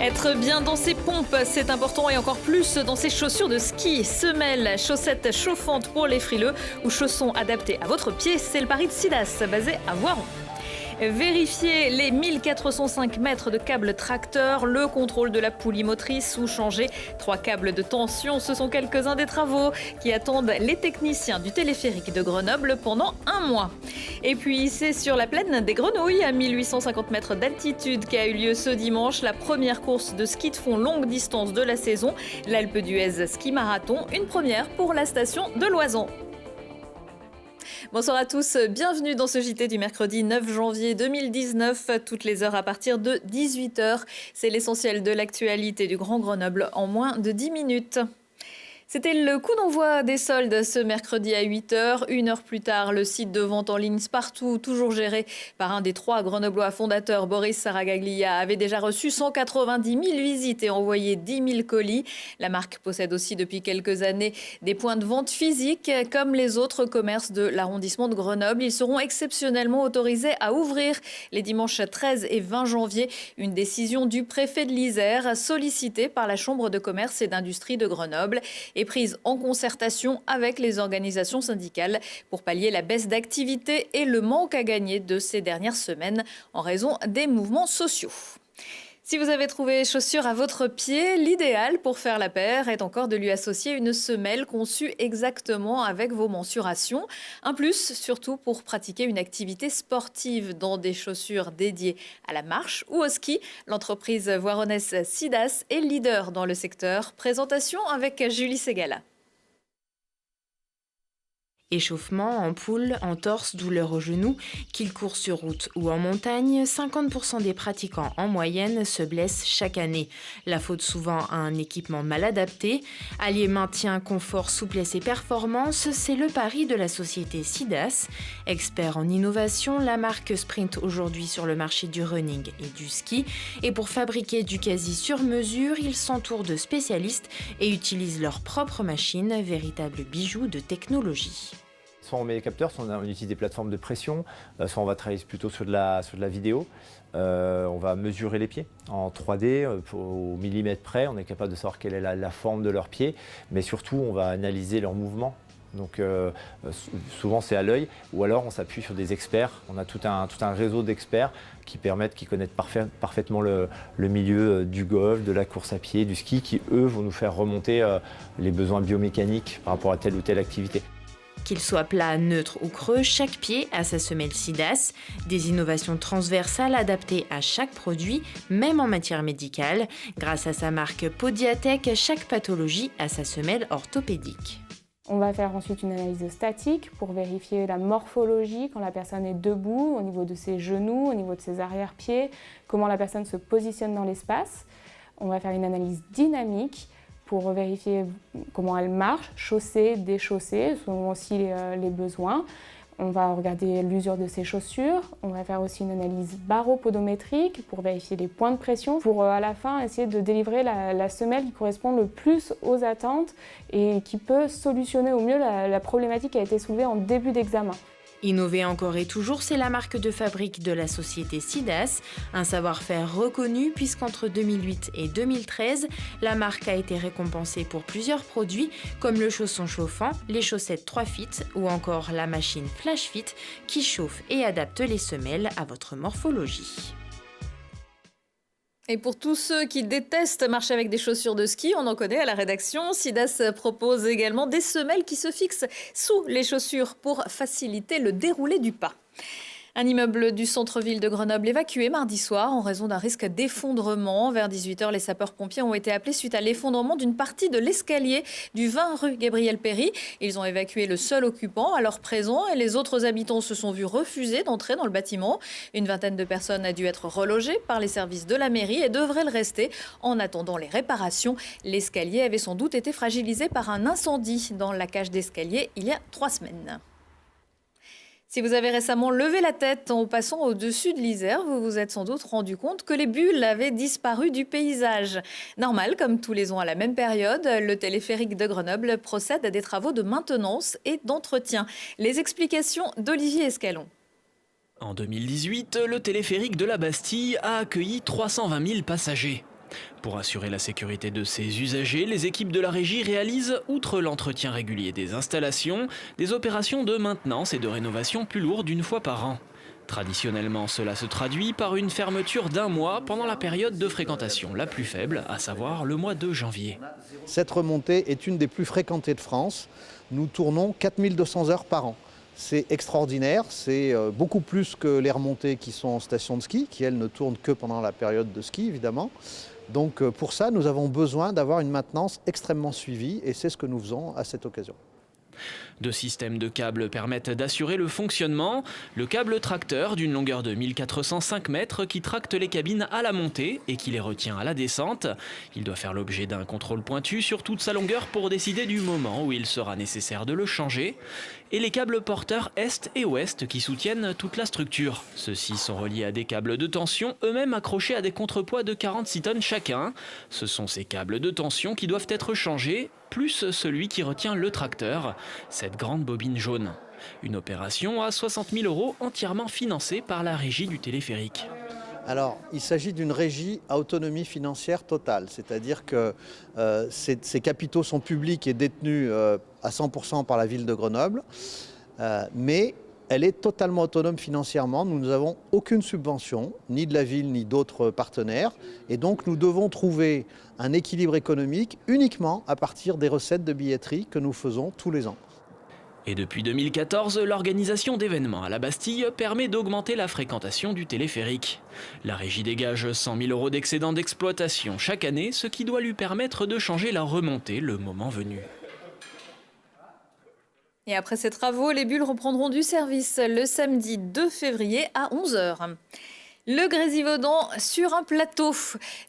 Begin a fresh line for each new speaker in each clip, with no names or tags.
Être bien dans ses pompes, c'est important et encore plus dans ses chaussures de ski. Semelles, chaussettes chauffantes pour les frileux ou chaussons adaptés à votre pied, c'est le pari de Sidas, basé à Voiron. Vérifier les 1405 mètres de câbles tracteurs, le contrôle de la poulie motrice ou changer 3 câbles de tension. Ce sont quelques-uns des travaux qui attendent les techniciens du téléphérique de Grenoble pendant un mois. Et puis c'est sur la plaine des Grenouilles, à 1850 mètres d'altitude, qu'a eu lieu ce dimanche la première course de ski de fond longue distance de la saison, l'Alpe d'Huez Ski Marathon, une première pour la station de Loison. Bonsoir à tous, bienvenue dans ce JT du mercredi 9 janvier 2019, toutes les heures à partir de 18h. C'est l'essentiel de l'actualité du Grand Grenoble en moins de 10 minutes. C'était le coup d'envoi des soldes ce mercredi à 8h. Une heure plus tard, le site de vente en ligne Spartoo, toujours géré par un des 3 grenoblois fondateurs, Boris Saragaglia, avait déjà reçu 190 000 visites et envoyé 10 000 colis. La marque possède aussi depuis quelques années des points de vente physiques. Comme les autres commerces de l'arrondissement de Grenoble, ils seront exceptionnellement autorisés à ouvrir les dimanches 13 et 20 janvier. Une décision du préfet de l'Isère, sollicitée par la Chambre de commerce et d'industrie de Grenoble, est prise en concertation avec les organisations syndicales pour pallier la baisse d'activité et le manque à gagner de ces dernières semaines en raison des mouvements sociaux. Si vous avez trouvé chaussures à votre pied, l'idéal pour faire la paire est encore de lui associer une semelle conçue exactement avec vos mensurations. Un plus, surtout pour pratiquer une activité sportive dans des chaussures dédiées à la marche ou au ski. L'entreprise voironnaise Sidas est leader dans le secteur. Présentation avec Julie Ségala.
Échauffement, ampoule, entorse, douleur au genou, qu'ils courent sur route ou en montagne, 50% des pratiquants en moyenne se blessent chaque année. La faute souvent à un équipement mal adapté. Allier maintien, confort, souplesse et performance, c'est le pari de la société Sidas. Expert en innovation, la marque sprint aujourd'hui sur le marché du running et du ski. Et pour fabriquer du quasi sur mesure, ils s'entourent de spécialistes et utilisent leurs propres machines, véritables bijoux de technologie.
Soit on met les capteurs, soit on utilise des plateformes de pression, soit on va travailler plutôt sur de la vidéo. On va mesurer les pieds en 3D, au millimètre près. On est capable de savoir quelle est la forme de leurs pieds, mais surtout on va analyser leurs mouvements. Donc souvent c'est à l'œil, ou alors on s'appuie sur des experts. On a tout un réseau d'experts qui connaissent parfaitement le milieu du golf, de la course à pied, du ski, qui eux vont nous faire remonter les besoins biomécaniques par rapport à telle ou telle activité.
Qu'il soit plat, neutre ou creux, chaque pied a sa semelle Sidas. Des innovations transversales adaptées à chaque produit, même en matière médicale. Grâce à sa marque Podiatech, chaque pathologie a sa semelle orthopédique.
On va faire ensuite une analyse statique pour vérifier la morphologie quand la personne est debout, au niveau de ses genoux, au niveau de ses arrière-pieds, comment la personne se positionne dans l'espace. On va faire une analyse dynamique pour vérifier comment elle marche, chaussée, déchaussée, selon aussi les besoins. On va regarder l'usure de ses chaussures. On va faire aussi une analyse baropodométrique pour vérifier les points de pression, pour à la fin essayer de délivrer la semelle qui correspond le plus aux attentes et qui peut solutionner au mieux la problématique qui a été soulevée en début d'examen.
Innover encore et toujours, c'est la marque de fabrique de la société Sidas, un savoir-faire reconnu puisqu'entre 2008 et 2013, la marque a été récompensée pour plusieurs produits comme le chausson chauffant, les chaussettes 3Fit ou encore la machine Flash Fit qui chauffe et adapte les semelles à votre morphologie.
Et pour tous ceux qui détestent marcher avec des chaussures de ski, on en connaît à la rédaction. Sidas propose également des semelles qui se fixent sous les chaussures pour faciliter le déroulé du pas. Un immeuble du centre-ville de Grenoble évacué mardi soir en raison d'un risque d'effondrement. Vers 18h, les sapeurs-pompiers ont été appelés suite à l'effondrement d'une partie de l'escalier du 20 rue Gabriel-Péry. Ils ont évacué le seul occupant alors présent et les autres habitants se sont vus refuser d'entrer dans le bâtiment. Une vingtaine de personnes a dû être relogées par les services de la mairie et devraient le rester en attendant les réparations. L'escalier avait sans doute été fragilisé par un incendie dans la cage d'escalier il y a 3 semaines. Si vous avez récemment levé la tête en passant au-dessus de l'Isère, vous vous êtes sans doute rendu compte que les bulles avaient disparu du paysage. Normal, comme tous les ans à la même période, le téléphérique de Grenoble procède à des travaux de maintenance et d'entretien. Les explications d'Olivier Escalon.
En 2018, le téléphérique de la Bastille a accueilli 320 000 passagers. Pour assurer la sécurité de ses usagers, les équipes de la régie réalisent, outre l'entretien régulier des installations, des opérations de maintenance et de rénovation plus lourdes une fois par an. Traditionnellement, cela se traduit par une fermeture d'1 mois pendant la période de fréquentation la plus faible, à savoir le mois de janvier.
Cette remontée est une des plus fréquentées de France. Nous tournons 4200 heures par an. C'est extraordinaire, c'est beaucoup plus que les remontées qui sont en station de ski, qui elles ne tournent que pendant la période de ski évidemment. Donc pour ça, nous avons besoin d'avoir une maintenance extrêmement suivie et c'est ce que nous faisons à cette occasion.
2 systèmes de câbles permettent d'assurer le fonctionnement. Le câble tracteur d'une longueur de 1405 mètres qui tracte les cabines à la montée et qui les retient à la descente. Il doit faire l'objet d'un contrôle pointu sur toute sa longueur pour décider du moment où il sera nécessaire de le changer. Et les câbles porteurs Est et Ouest qui soutiennent toute la structure. Ceux-ci sont reliés à des câbles de tension, eux-mêmes accrochés à des contrepoids de 46 tonnes chacun. Ce sont ces câbles de tension qui doivent être changés, plus celui qui retient le tracteur, cette grande bobine jaune. Une opération à 60 000 € entièrement financée par la régie du téléphérique.
Alors, il s'agit d'une régie à autonomie financière totale, c'est-à-dire que ces capitaux sont publics et détenus à 100% par la ville de Grenoble, mais elle est totalement autonome financièrement. Nous n'avons aucune subvention, ni de la ville, ni d'autres partenaires, et donc nous devons trouver un équilibre économique uniquement à partir des recettes de billetterie que nous faisons tous les ans.
Et depuis 2014, l'organisation d'événements à la Bastille permet d'augmenter la fréquentation du téléphérique. La régie dégage 100 000 € d'excédent d'exploitation chaque année, ce qui doit lui permettre de changer la remontée le moment venu.
Et après ces travaux, les bulles reprendront du service le samedi 2 février à 11 h. Le Grésivaudan sur un plateau.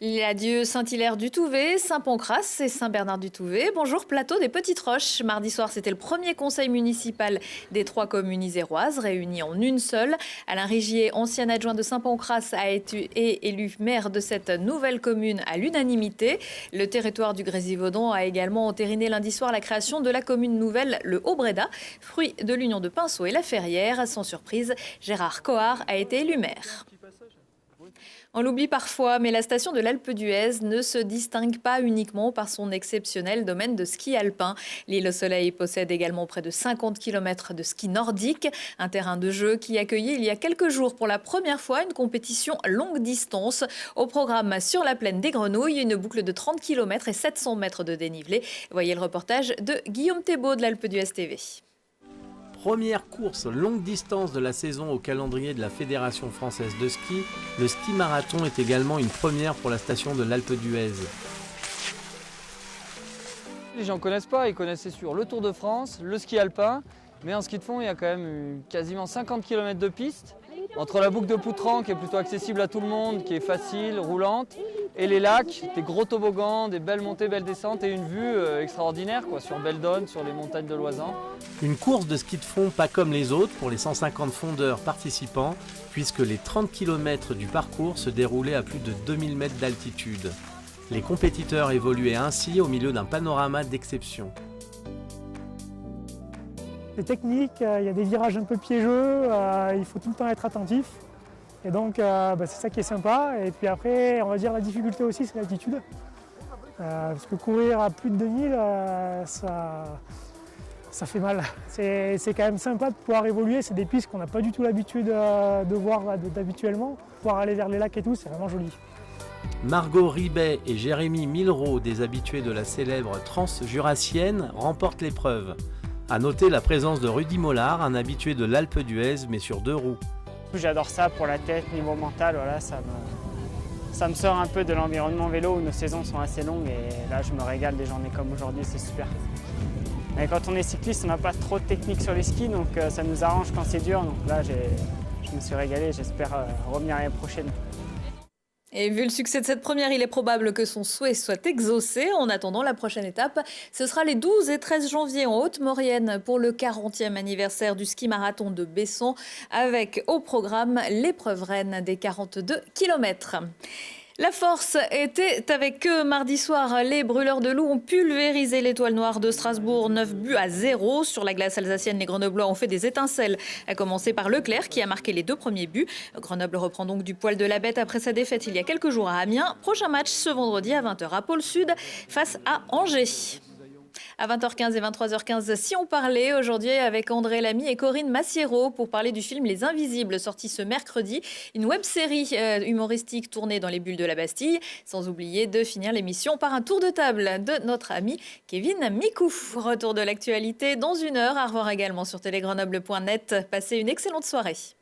L'adieu Saint-Hilaire du Touvet, Saint-Pancrace et Saint-Bernard du Touvet. Bonjour, plateau des Petites Roches. Mardi soir, c'était le premier conseil municipal des 3 communes iséroises, réunies en une seule. Alain Rigier, ancien adjoint de Saint-Pancrace, a été élu maire de cette nouvelle commune à l'unanimité. Le territoire du Grésivaudan a également entériné lundi soir la création de la commune nouvelle, le Haut-Bréda, fruit de l'union de Pinceau et La Ferrière. Sans surprise, Gérard Cohard a été élu maire. On l'oublie parfois, mais la station de l'Alpe d'Huez ne se distingue pas uniquement par son exceptionnel domaine de ski alpin. L'île au Soleil possède également près de 50 km de ski nordique, un terrain de jeu qui accueillait il y a quelques jours pour la première fois une compétition longue distance. Au programme sur la plaine des Grenouilles, une boucle de 30 km et 700 mètres de dénivelé. Voyez le reportage de Guillaume Thébault de l'Alpe d'Huez TV.
Première course longue distance de la saison au calendrier de la Fédération française de ski, le ski marathon est également une première pour la station de l'Alpe d'Huez.
Les gens ne connaissent pas, ils connaissent c'est sûr le Tour de France, le ski alpin, mais en ski de fond il y a quand même quasiment 50 km de piste. Entre la boucle de Poutran qui est plutôt accessible à tout le monde, qui est facile, roulante, et les lacs, des gros toboggans, des belles montées, belles descentes et une vue extraordinaire sur Beldonne, sur les montagnes de l'Oisan.
Une course de ski de fond pas comme les autres pour les 150 fondeurs participants, puisque les 30 km du parcours se déroulaient à plus de 2000 mètres d'altitude. Les compétiteurs évoluaient ainsi au milieu d'un panorama d'exception.
Les techniques, il y a des virages un peu piégeux, il faut tout le temps être attentif. Et donc c'est ça qui est sympa. Et puis après, on va dire la difficulté aussi, c'est l'altitude. Parce que courir à plus de 2000, ça fait mal. C'est quand même sympa de pouvoir évoluer. C'est des pistes qu'on n'a pas du tout l'habitude de voir habituellement. Pouvoir aller vers les lacs et tout, c'est vraiment joli.
Margot Ribet et Jérémy Milraud, des habitués de la célèbre Transjurassienne, remportent l'épreuve. A noter la présence de Rudy Mollard, un habitué de l'Alpe d'Huez, mais sur 2 roues.
J'adore ça pour la tête, niveau mental, voilà, ça me sort un peu de l'environnement vélo où nos saisons sont assez longues et là je me régale des journées comme aujourd'hui, c'est super. Mais quand on est cycliste, on n'a pas trop de technique sur les skis, donc ça nous arrange quand c'est dur. Donc là, je me suis régalé, j'espère revenir l'année prochaine.
Et vu le succès de cette première, il est probable que son souhait soit exaucé. En attendant, la prochaine étape, ce sera les 12 et 13 janvier en Haute-Maurienne pour le 40e anniversaire du ski marathon de Besson, avec au programme l'épreuve reine des 42 km. La force était avec eux mardi soir. Les brûleurs de loups ont pulvérisé l'Étoile Noire de Strasbourg, 9-0. Sur la glace alsacienne, les Grenoblois ont fait des étincelles, à commencer par Leclerc qui a marqué les 2 premiers buts. Grenoble reprend donc du poil de la bête après sa défaite il y a quelques jours à Amiens. Prochain match ce vendredi à 20h à Pôle Sud face à Angers. À 20h15 et 23h15, si on parlait aujourd'hui avec André Lamy et Corinne Massiero pour parler du film Les Invisibles, sorti ce mercredi, une web-série humoristique tournée dans les bulles de la Bastille, sans oublier de finir l'émission par un tour de table de notre ami Kevin Micou. Retour de l'actualité dans 1 heure, à revoir également sur télégrenoble.net. Passez une excellente soirée.